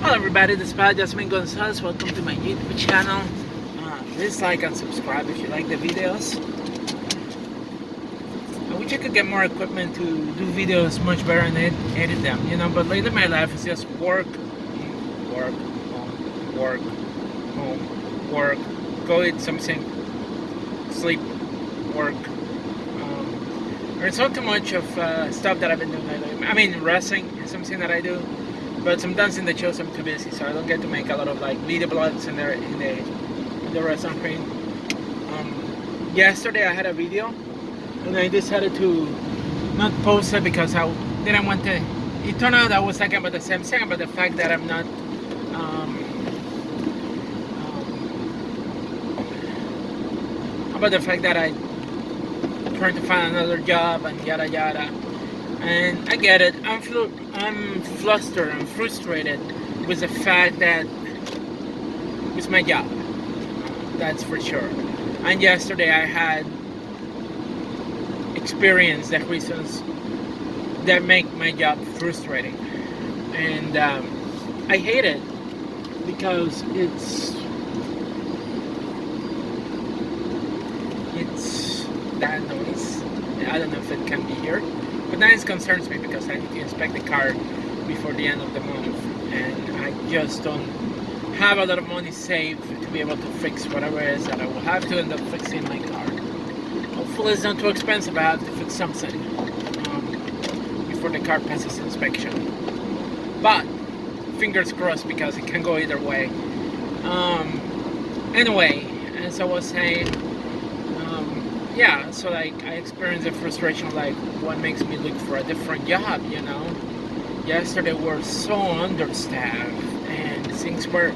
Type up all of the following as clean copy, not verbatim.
Hello everybody, this is Pat Jasmine Gonzalez. Welcome to my YouTube channel. Please like and subscribe if you like the videos. I wish I could get more equipment to do videos much better and edit them, but lately my life is just work, work, home, work, home, work, go eat something, sleep, work. There's not too much of stuff that I've been doing lately. I mean, wrestling is something that I do. But sometimes in the shows I'm too busy, so I don't get to make a lot of like video blogs in the restaurant ring. Yesterday I had a video, and I decided to not post it because I didn't want to. It turned out I was talking about the same thing, about the fact that I'm not. About the fact that I trying to find another job and yada yada. And I get it. I'm flustered. I'm frustrated with the fact that it's my job. That's for sure. And yesterday I had experienced the reasons that make my job frustrating, and I hate it because it's that noise. I don't know if it can be heard. But that concerns me because I need to inspect the car before the end of the month, and I just don't have a lot of money saved to be able to fix whatever it is that I will have to end up fixing my car. Hopefully it's not too expensive. I have to fix something before the car passes inspection. But fingers crossed because it can go either way. Anyway, as I was saying, yeah, so like I experienced the frustration of like what makes me look for a different job, Yesterday we're so understaffed and things were,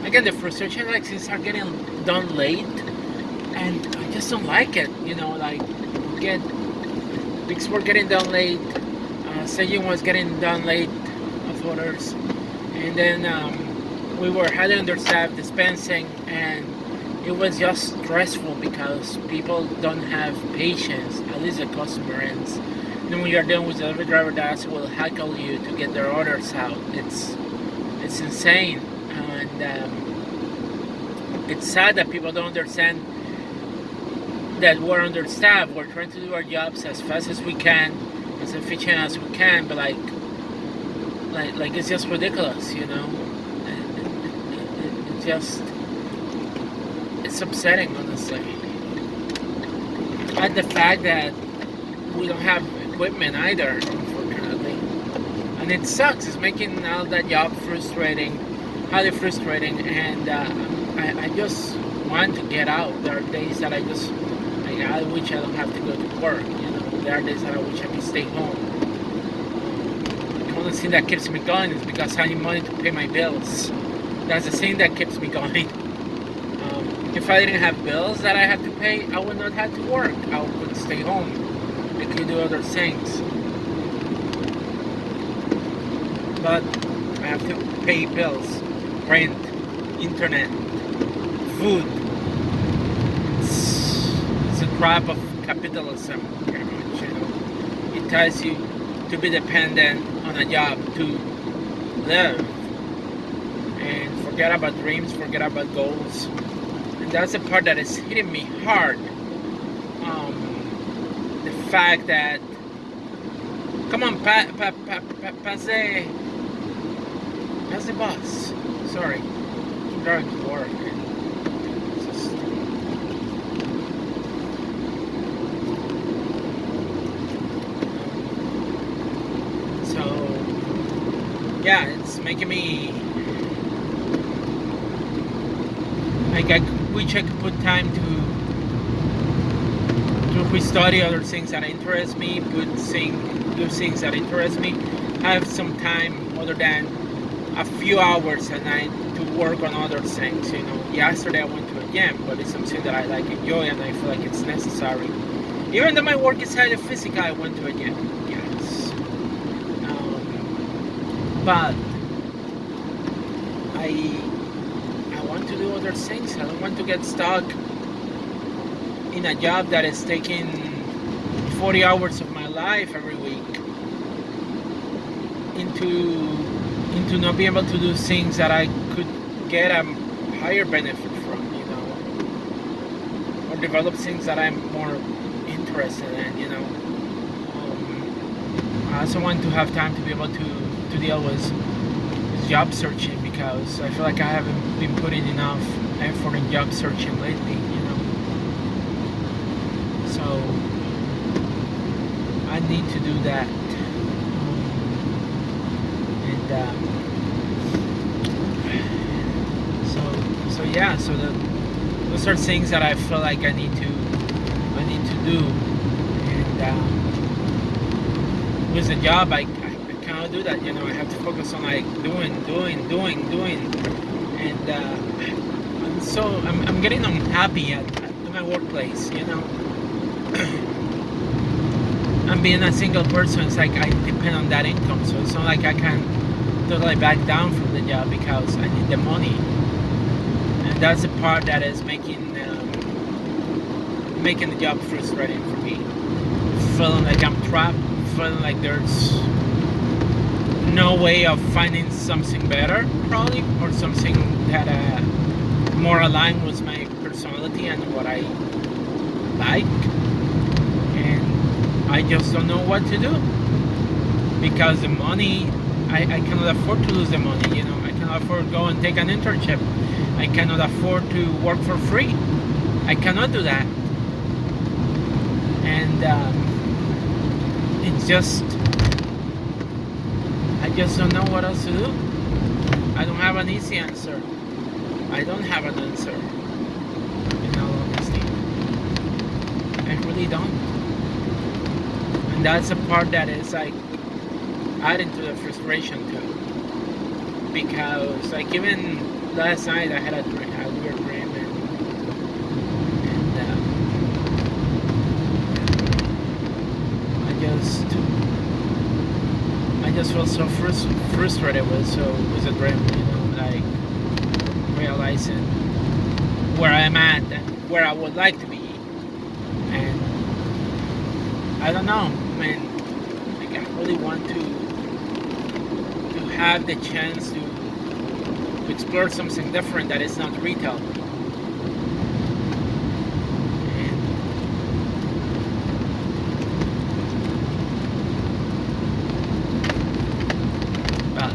again, the frustration, like things are getting done late and I just don't like it, things were getting done late, staging was getting done late of others, and then we were highly understaffed dispensing, and it was just stressful because people don't have patience, at least the customer ends. And when you're dealing with a delivery driver that will heckle you to get their orders out, it's insane. And it's sad that people don't understand that we're understaffed. We're trying to do our jobs as fast as we can, as efficient as we can, but like it's just ridiculous, It's just, it's upsetting, honestly. And the fact that we don't have equipment either, unfortunately. And it sucks. It's making all that job frustrating, highly frustrating. And I just want to get out. There are days that I wish I don't have to go to work. There are days that I wish I could stay home. The only thing that keeps me going is because I need money to pay my bills. That's the thing that keeps me going. If I didn't have bills that I had to pay, I would not have to work. I would stay home. I could do other things. But I have to pay bills, rent, internet, food. It's a trap of capitalism, very much, It tells you to be dependent on a job to live. And forget about dreams, forget about goals. That's the part that is hitting me hard. The fact that, come on, pass the bus. Sorry, I'm driving to work. So, yeah, it's making me like I wish I could put time to restudy other things that interest me, do things that interest me. I have some time other than a few hours a night to work on other things. Yesterday I went to a gym, but it's something that I enjoy, and I feel like it's necessary. Even though my work is highly physical, I went to a gym. Yes, but I want to do other things. I don't want to get stuck in a job that is taking 40 hours of my life every week into into not being able to do things that I could get a higher benefit from, or develop things that I'm more interested in. I also want to have time to be able to deal with job searching, because I feel like I haven't been putting enough effort in job searching lately. So I need to do that. And so yeah, so those are things that I feel like I need to do. And with the job, I cannot do that. I have to focus on like doing. And I'm getting unhappy at my workplace. And being a single person, it's like I depend on that income, so it's not like I can totally back down from the job because I need the money. And that's the part that is making the job frustrating for me. Feeling like I'm trapped, feeling like there's no way of finding something better, probably, or something that more aligned with my personality and what I like. And I just don't know what to do, because the money, I cannot afford to lose the money. I cannot afford to go and take an internship. I cannot afford to work for free. I cannot do that. And it's just, I just don't know what else to do. I don't have an easy answer. I don't have an answer, in all honesty. I really don't. And that's the part that is like adding to the frustration too. Because like even last night I had a weird dream, and I just felt so frustrated with the dream, like realizing where I'm at and where I would like to be. And I don't know, man. Like I really want to have the chance to explore something different that is not retail. But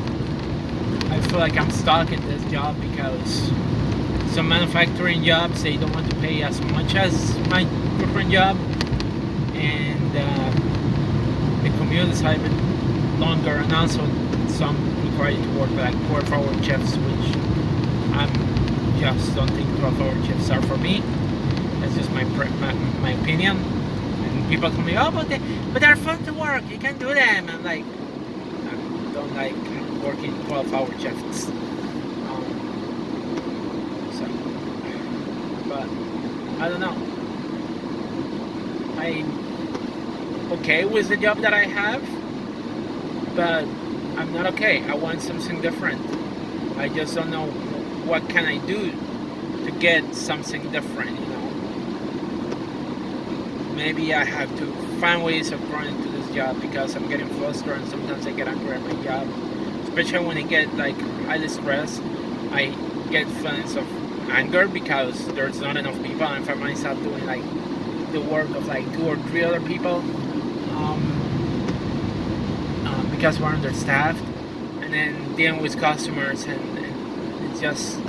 I feel like I'm stuck in this job because some manufacturing jobs, they don't want to pay as much as my current job, and the commute is even longer, and also some require you to work like 12-hour shifts, which I'm just don't think 12-hour shifts are for me. That's just my opinion. And people tell me, oh, but they're fun to work. You can do them. I'm like, I don't like working 12-hour shifts. But I don't know. I'm okay with the job that I have, but I'm not okay. I want something different. I just don't know what can I do to get something different. Maybe I have to find ways of growing into this job, because I'm getting frustrated and sometimes I get angry at my job, especially when I get like highly stressed. I get feelings of anger because there's not enough people, and I find myself doing like the work of like 2 or 3 other people, because we're understaffed, and then dealing with customers, and it's just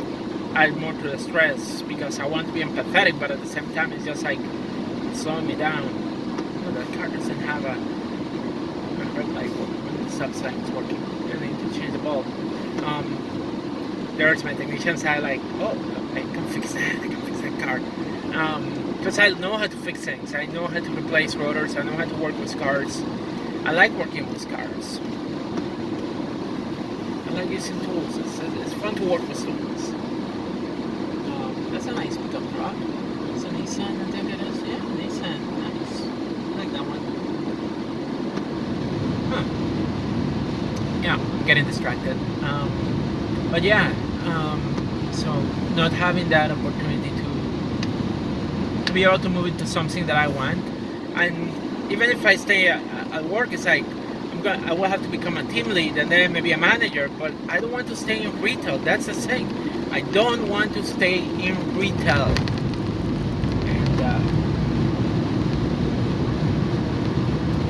add more to the stress, because I want to be empathetic, but at the same time it's just like slowing me down. The car doesn't have a red light when the stop sign is working. I need to change the bulb. There's my technician side, like, oh, I can fix that car. Because I know how to fix things. I know how to replace rotors. I know how to work with cars. I like working with cars. I like using tools. It's fun to work with tools. That's a nice pickup truck. It's a Nissan, I think it is. Yeah, Nissan. Nice. I like that one. Yeah, I'm getting distracted. But yeah, so not having that opportunity to be able to move into something that I want, and even if I stay at work, it's like I'm I will have to become a team lead and then maybe a manager, but I don't want to stay in retail. That's the thing. I don't want to stay in retail. And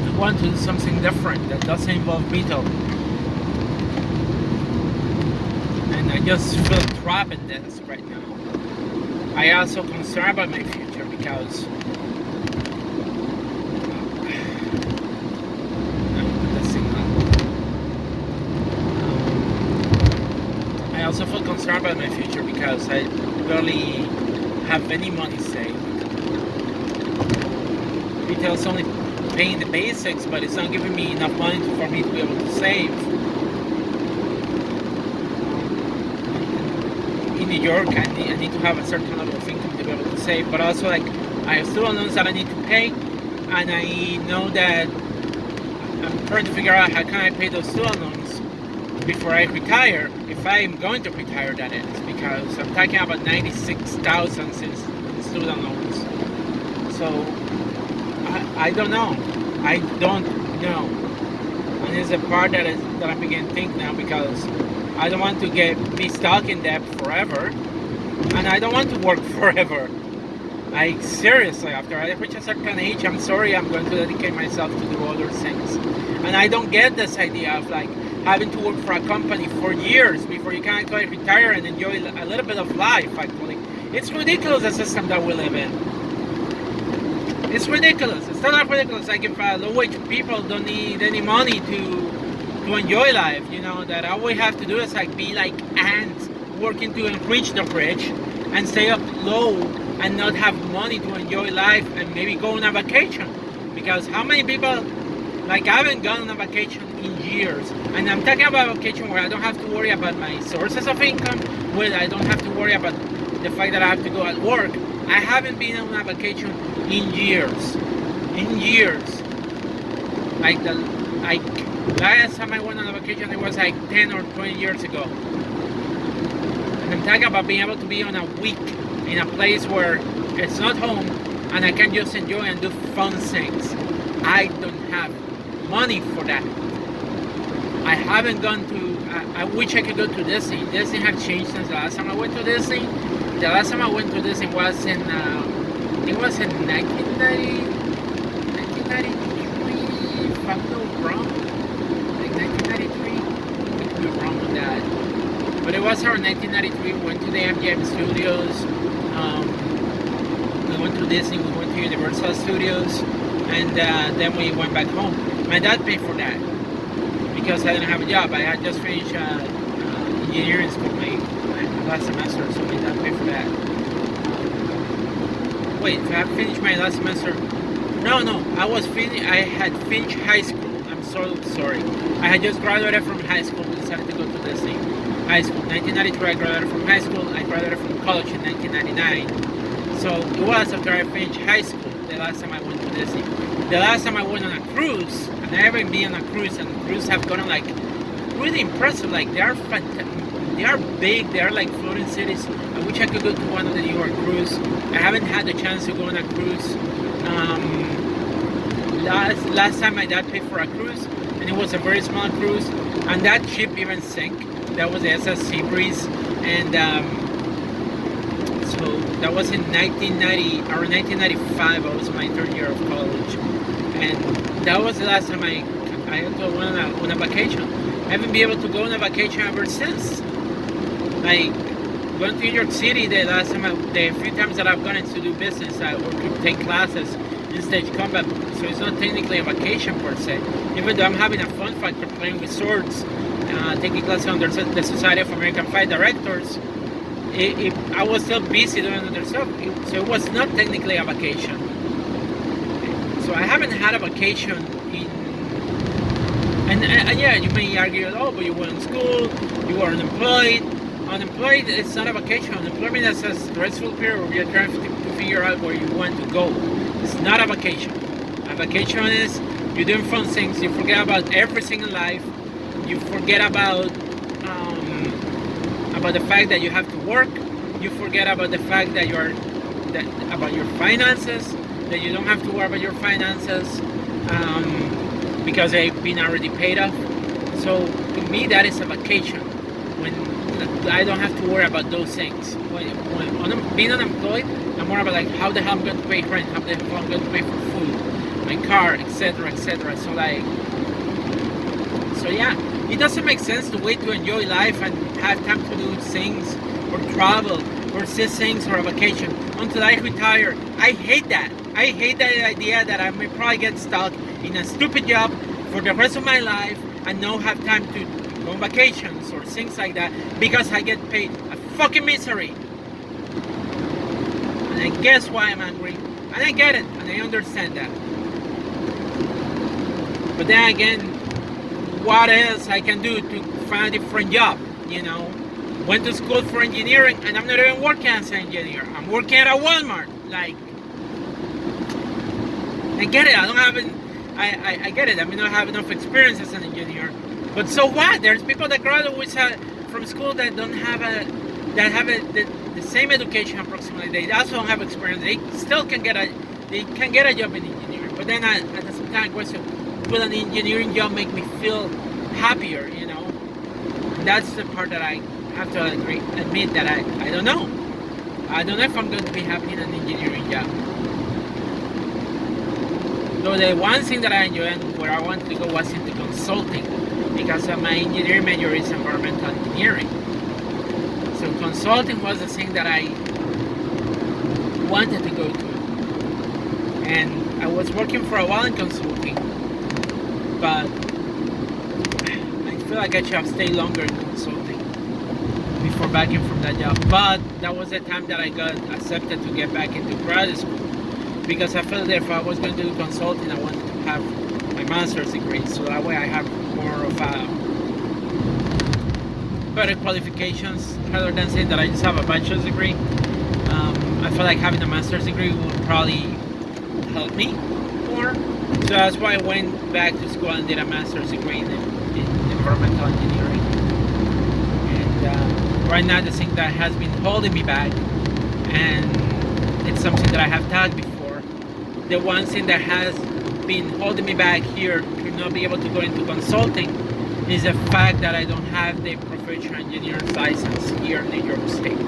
I want to do something different that doesn't involve retail. And I just feel trapped in this right now. I also concerned about my future because I also feel concerned about my future because I barely have any money saved. Retail's only paying the basics, but it's not giving me enough money for me to be able to save. In New York, I need to have a certain level of income to be able to save, but also like I have student loans that I need to pay, and I know that I'm trying to figure out how can I pay those student loans before I retire, if I am going to retire, that is, because I'm talking about $96,000 in student loans. So I don't know. I don't know. And it's the part that I'm beginning to think now, because I don't want to be stuck in debt forever, and I don't want to work forever. Like seriously, after I reach a certain age, I'm sorry, I'm going to dedicate myself to do other things. And I don't get this idea of like having to work for a company for years before you can actually retire and enjoy a little bit of life. Actually, it's ridiculous, the system that we live in. It's ridiculous. It's not ridiculous. Like if low-wage people don't need any money to enjoy life, you know, that all we have to do is like be like ants working to reach the bridge and stay up low and not have money to enjoy life and maybe go on a vacation. Because how many people, like I haven't gone on a vacation in years, and I'm talking about a vacation where I don't have to worry about my sources of income, where I don't have to worry about the fact that I have to go at work. I haven't been on a vacation in years. Like last time I went on a vacation, it was like 10 or 20 years ago. And I'm talking about being able to be on a week in a place where it's not home and I can just enjoy and do fun things. I don't have money for that. I haven't gone to, I wish I could go to Disney. Disney have changed since the last time I went to Disney. The last time I went to Disney was in, it was in 1993, if I'm not wrong. Like 1993, I could be wrong on that. But it was around 1993, we went to the MGM Studios, we went to Disney, we went to Universal Studios, and then we went back home. My dad paid for that, because I didn't have a job. I had just finished engineering school my last semester, so my dad paid for that. Wait, I finished my last semester? No, I had finished high school. I'm so sorry. I had just graduated from high school and decided to go to Disney. High school, 1993 I graduated from high school. I graduated from college in 1999. So it was after I finished high school the last time I went to Disney. The last time I went on a cruise, and I haven't been on a cruise, and cruises have gotten like really impressive. Like they are big, they are like floating cities. I wish I could go to one of the New York cruise. I haven't had the chance to go on a cruise. Last time my dad paid for a cruise, and it was a very small cruise, and that ship even sank. That was the SS Seabreeze, and so that was in 1990 or 1995. I was in my third year of college, and that was the last time I had to go on a vacation. I haven't been able to go on a vacation ever since. Like going to New York City, the few times that I've gone in to do business, or to take classes in stage combat, so it's not technically a vacation per se. Even though I'm having a fun factor playing with swords, taking classes under the Society of American Fight Directors, I was still busy doing other stuff, so it was not technically a vacation. So I haven't had a vacation and yeah, you may argue, oh, but you were in school, you were unemployed. Unemployed, it's not a vacation. Unemployment is a stressful period where you're trying to figure out where you want to go. It's not a vacation. A vacation is you're doing fun things. You forget about everything in life. You forget about the fact that you have to work. You forget about the fact that about your finances. That you don't have to worry about your finances. because they've been already paid off. So to me, that is a vacation when I don't have to worry about those things. When being unemployed, I'm more about like how the hell I'm going to pay rent, how the hell I'm going to pay for food, my car, etc., etc. So yeah, it doesn't make sense to wait to enjoy life and have time to do things or travel or see things or a vacation until I retire. I hate that. I hate that idea that I may probably get stuck in a stupid job for the rest of my life and not have time to go on vacations or things like that because I get paid a fucking misery. And I guess why I'm angry. And I get it, and I understand that. But then again, what else I can do to find a different job, you know? Went to school for engineering, and I'm not even working as an engineer. I'm working at a Walmart. Like, I get it. I get it. I may not have enough experience as an engineer, but so what? There's people that graduate from school that don't have the same education approximately. They also don't have experience. They still can get a job in engineering. But then at the same time, question: will an engineering job make me feel happier? You know, and that's the part that I have to admit that I don't know. I don't know if I'm going to be happy in an engineering job. So the one thing that I enjoy and where I wanted to go was into consulting, because my engineering major is environmental engineering. So consulting was the thing that I wanted to go to. And I was working for a while in consulting, but I feel like I should have stayed longer in consulting before backing from that job. But that was the time that I got accepted to get back into graduate school, because I felt that if I was going to do consulting, I wanted to have my master's degree, so that way I have more of better qualifications rather than saying that I just have a bachelor's degree. I feel like having a master's degree would probably help me more, so that's why I went back to school and did a master's degree in environmental engineering. And right now the thing that has been holding me back, and it's something that I have talked before, the one thing that has been holding me back here to not be able to go into consulting is the fact that I don't have the professional engineer's license here in New York State.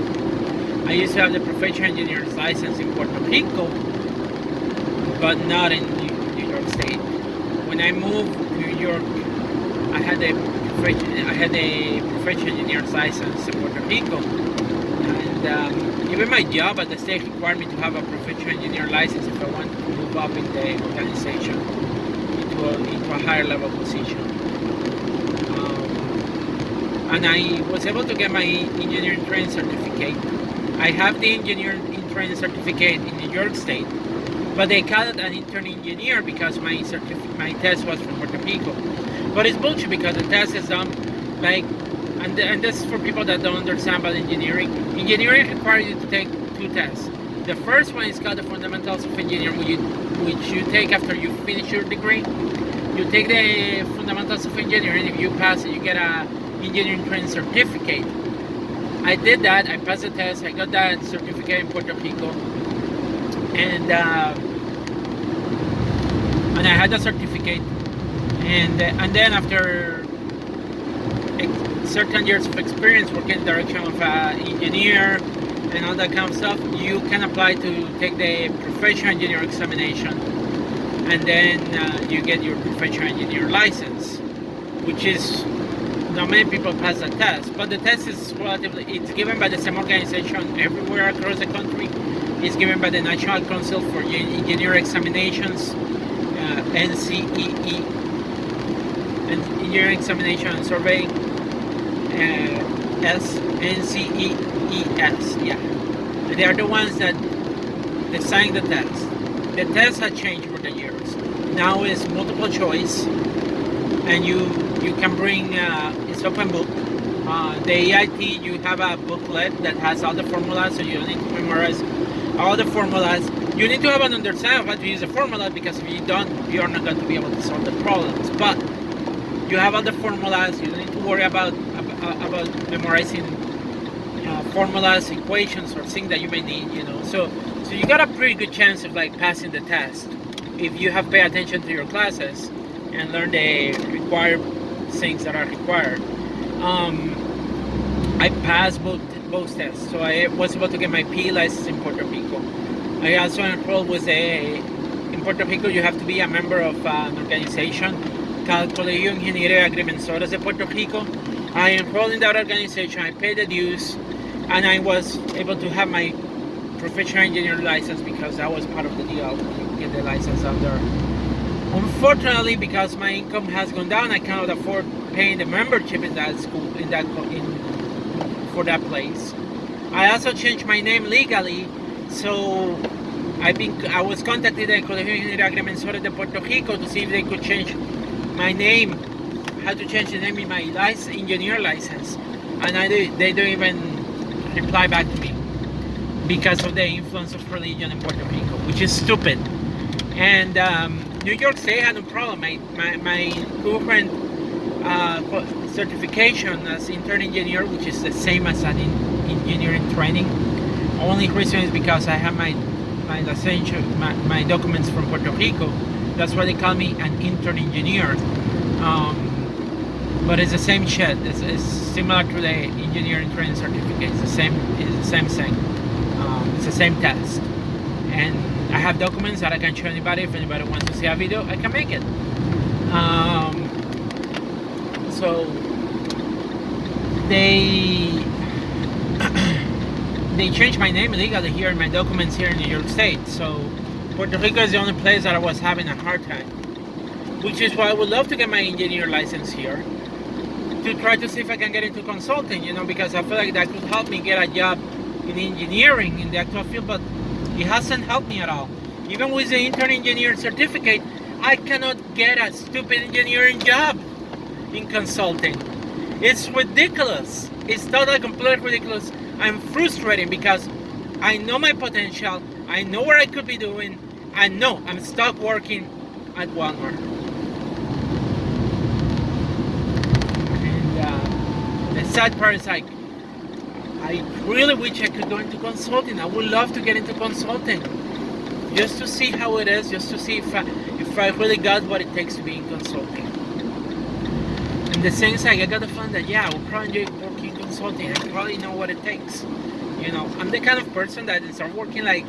I used to have the professional engineer's license in Puerto Rico, but not in New York State. When I moved to New York, I had the professional engineer's license in Puerto Rico, and even my job at the state required me to have a professional engineer license if I wanted to move up in the organization into a higher level position. And I was able to get my engineering training certificate. I have the engineering training certificate in New York State, but they call it an intern engineer because my test was from Puerto Rico. But it's bullshit, because the test is done like, and this is for people that don't understand about engineering. Engineering requires you to take two tests. The first one is called the Fundamentals of Engineering, which you take after you finish your degree. You take the Fundamentals of Engineering. If you pass it, you get a engineering training certificate. I did that. I passed the test. I got that certificate in Puerto Rico, and I had the certificate. And then after certain years of experience working in the direction of an engineer and all that kind of stuff, you can apply to take the professional engineer examination, and then you get your professional engineer license, which is, not many people pass the test, but the test is it's given by the same organization everywhere across the country. It's given by the National Council for Engineer Examinations, NCEE, Engineering Examination and Surveying, NCEES, yeah. They are the ones that design the test. The test has changed over the years. Now it's multiple choice, and you can bring, it's open book. The EIT, you have a booklet that has all the formulas, so you don't need to memorize all the formulas. You need to have an understanding of how to use the formula, because if you don't, you are not going to be able to solve the problems. But you have all the formulas. You don't need to worry about memorizing formulas, equations, or things that you may need. You know, so you got a pretty good chance of like passing the test if you have paid attention to your classes and learn the required things that are required. I passed both tests, so I was able to get my P license in Puerto Rico. I also enrolled with in Puerto Rico. You have to be a member of an organization called Colegio Ingeniería Agrimensores de Puerto Rico. I enrolled in that organization. I paid the dues, and I was able to have my professional engineer license because that was part of the deal to get the license out there. Unfortunately, because my income has gone down, I cannot afford paying the membership in that school, for that place. I also changed my name legally, so I was contacted by Colegio Ingeniería Agrimensores de Puerto Rico to see if they could change my name, how to change the name in my engineer license, and they don't even reply back to me because of the influence of religion in Puerto Rico, which is stupid. And New York State had no problem. My current certification as intern engineer, which is the same as an engineering training. Only reason is because I have my documents from Puerto Rico. That's why they call me an intern engineer. But it's the same shit. It's similar to the engineering training certificate. It's the same thing. It's the same test. And I have documents that I can show anybody. If anybody wants to see a video, I can make it. So they changed my name illegally here in my documents here in New York State. So Puerto Rico is the only place that I was having a hard time. Which is why I would love to get my engineer license here to try to see if I can get into consulting, because I feel like that could help me get a job in engineering in the actual field, but it hasn't helped me at all. Even with the intern engineer certificate, I cannot get a stupid engineering job in consulting. It's ridiculous. It's totally completely ridiculous. I'm frustrated because I know my potential. I know what I could be doing. I know I'm stuck working at Walmart. And the sad part is like, I really wish I could go into consulting. I would love to get into consulting, just to see how it is, just to see if I really got what it takes to be in consulting. And the thing is, like, I got the feeling that I will probably enjoy working in consulting. I probably know what it takes. I'm the kind of person that instead of working like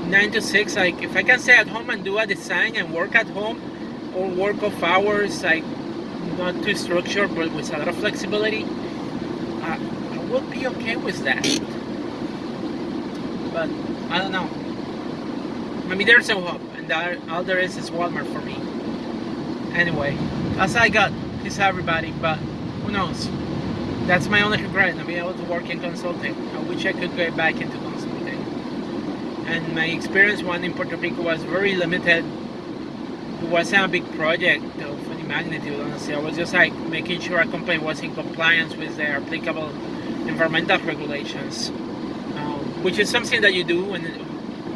9 to 6, like if I can stay at home and do a design and work at home, or work off hours, like not too structured but with a lot of flexibility, I would be okay with that. But I don't know. Maybe there's no hope, and all there is Walmart for me. Anyway, that's all I got. Peace out, everybody. But who knows? That's my only regret, not being able to work in consulting. I wish I could get back into consulting. And my experience one in Puerto Rico was very limited. It wasn't a big project of any magnitude, honestly. I was just like making sure a company was in compliance with their applicable environmental regulations, which is something that you do when,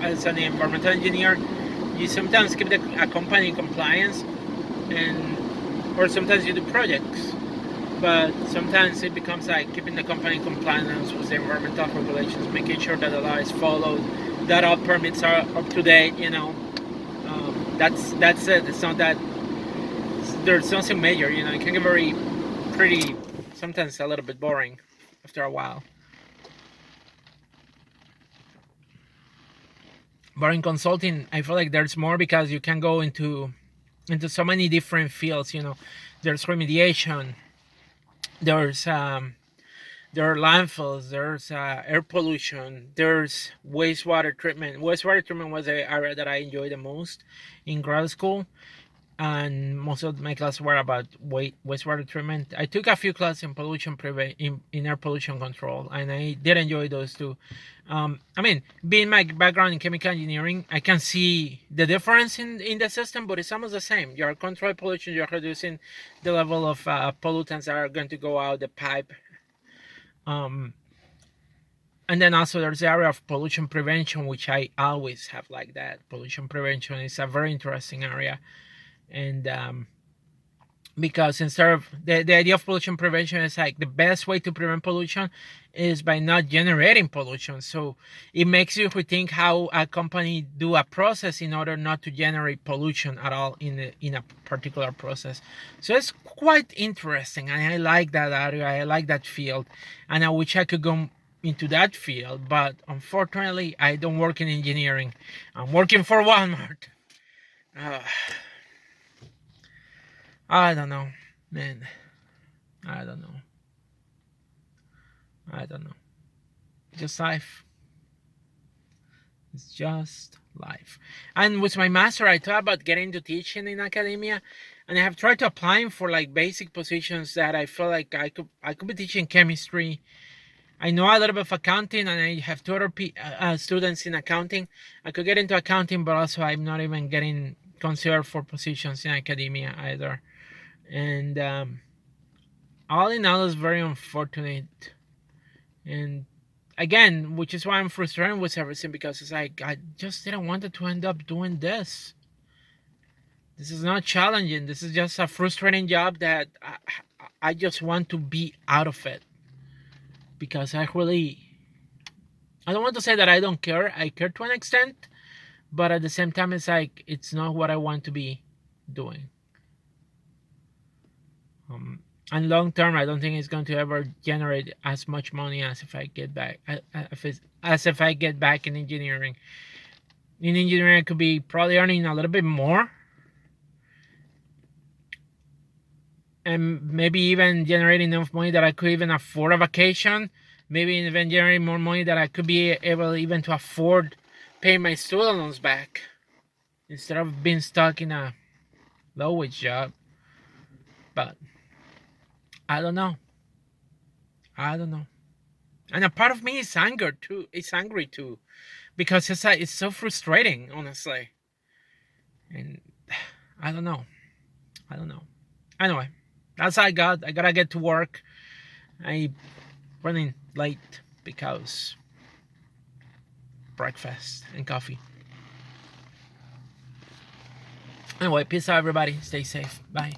as an environmental engineer. You sometimes keep a company in compliance, or sometimes you do projects. But sometimes it becomes like keeping the company in compliance with the environmental regulations, making sure that the law is followed, that all permits are up to date. That's it. It's not that there's something major. It can get pretty, sometimes a little bit boring after a while. But in consulting, I feel like there's more because you can go into so many different fields. There's remediation. There are landfills, there's air pollution, there's wastewater treatment. Wastewater treatment was the area that I enjoyed the most in grad school, and most of my classes were about wastewater treatment. I took a few classes in in air pollution control, and I did enjoy those too. Being my background in chemical engineering, I can see the difference in the system, but it's almost the same. You're controlling pollution, you're reducing the level of pollutants that are going to go out the pipe. And then also there's the area of pollution prevention, which I always have like that. Pollution prevention is a very interesting area. And because instead of the idea of pollution prevention is like the best way to prevent pollution is by not generating pollution. So it makes you rethink how a company do a process in order not to generate pollution at all in a particular process. So it's quite interesting, and I like that area. I like that field, and I wish I could go into that field, but unfortunately I don't work in engineering. I'm working for Walmart. uh, I don't know, man. I don't know. I don't know. Just life. It's just life. And with my master, I thought about getting into teaching in academia, and I have tried to applying for like basic positions that I feel like I could be teaching chemistry. I know a little bit of accounting, and I have two other students in accounting. I could get into accounting, but also I'm not even getting considered for positions in academia either. And all in all, it's very unfortunate. And again, which is why I'm frustrated with everything, because it's like I just didn't want to end up doing this. This is not challenging. This is just a frustrating job that I just want to be out of it, because I don't want to say that I don't care. I care to an extent, but at the same time, it's like it's not what I want to be doing. And long term, I don't think it's going to ever generate as much money as if I get back, as if I get back in engineering. In engineering, I could be probably earning a little bit more, and maybe even generating enough money that I could even afford a vacation. Maybe even generating more money that I could be able even to afford paying my student loans back, instead of being stuck in a low wage job. But I don't know. I don't know. And a part of me is anger too. It's angry too, because it's so frustrating, honestly. And I don't know. I don't know. Anyway, that's all I got. I gotta get to work. I running late because breakfast and coffee. Anyway, peace out, everybody. Stay safe. Bye.